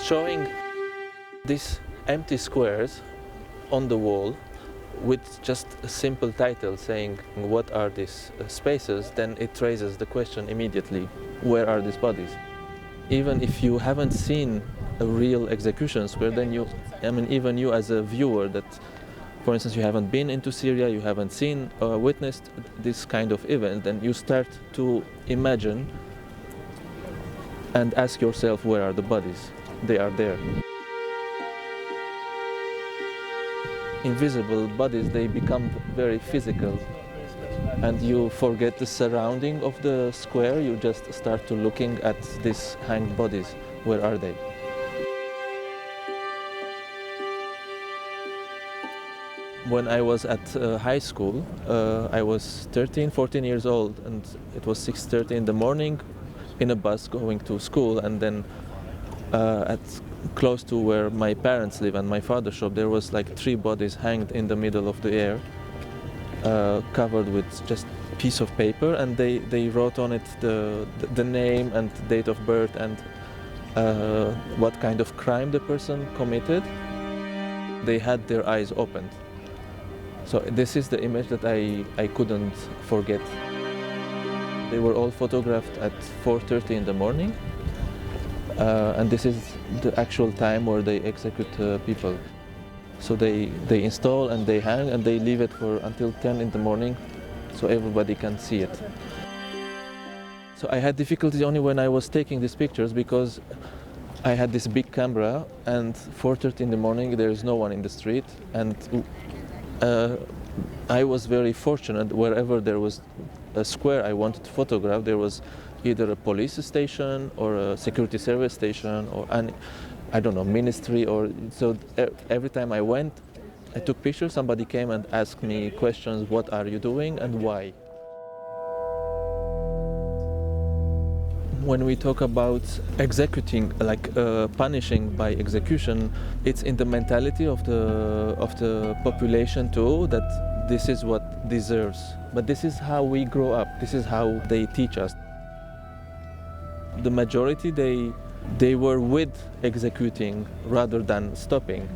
showing these empty squares on the wall with just a simple title saying what are these spaces, then it raises the question immediately, where are these bodies? Even if you haven't seen a real execution square, then even you as a viewer that, for instance, you haven't been into Syria, you haven't seen or witnessed this kind of event, then you start to imagine and ask yourself, where are the bodies? They are there. Invisible bodies, they become very physical, and you forget the surrounding of the square. You just start to looking at these hanged bodies. Where are they? When I was at high school, I was 13, 14 years old, and it was 6:30 in the morning in a bus going to school, and then at close to where my parents live and my father's shop, there was like 3 bodies hanged in the middle of the air, covered with just piece of paper, and they wrote on it the name and date of birth and what kind of crime the person committed. They had their eyes opened. So this is the image that I couldn't forget. They were all photographed at 4:30 in the morning. And this is the actual time where they execute people. So they install and they hang and they leave it for until 10 in the morning so everybody can see it. So I had difficulties only when I was taking these pictures because I had this big camera, and 4:30 in the morning there is no one in the street, and I was very fortunate. Wherever there was a square I wanted to photograph, there was either a police station or a security service station or I don't know, ministry, or so every time I went, I took pictures, somebody came and asked me questions, what are you doing and why? When we talk about executing, like punishing by execution, it's in the mentality of the population too, that this is what deserves. But this is how we grow up, this is how they teach us. The majority, they were with executing rather than stopping.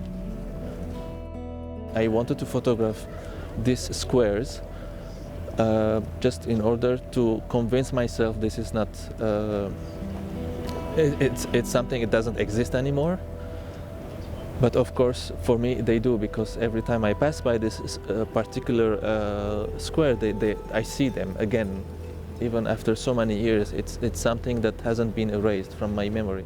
I wanted to photograph these squares just in order to convince myself this is not, it's something, it doesn't exist anymore. But of course, for me, they do, because every time I pass by this particular square, I see them again. Even after so many years, it's something that hasn't been erased from my memory.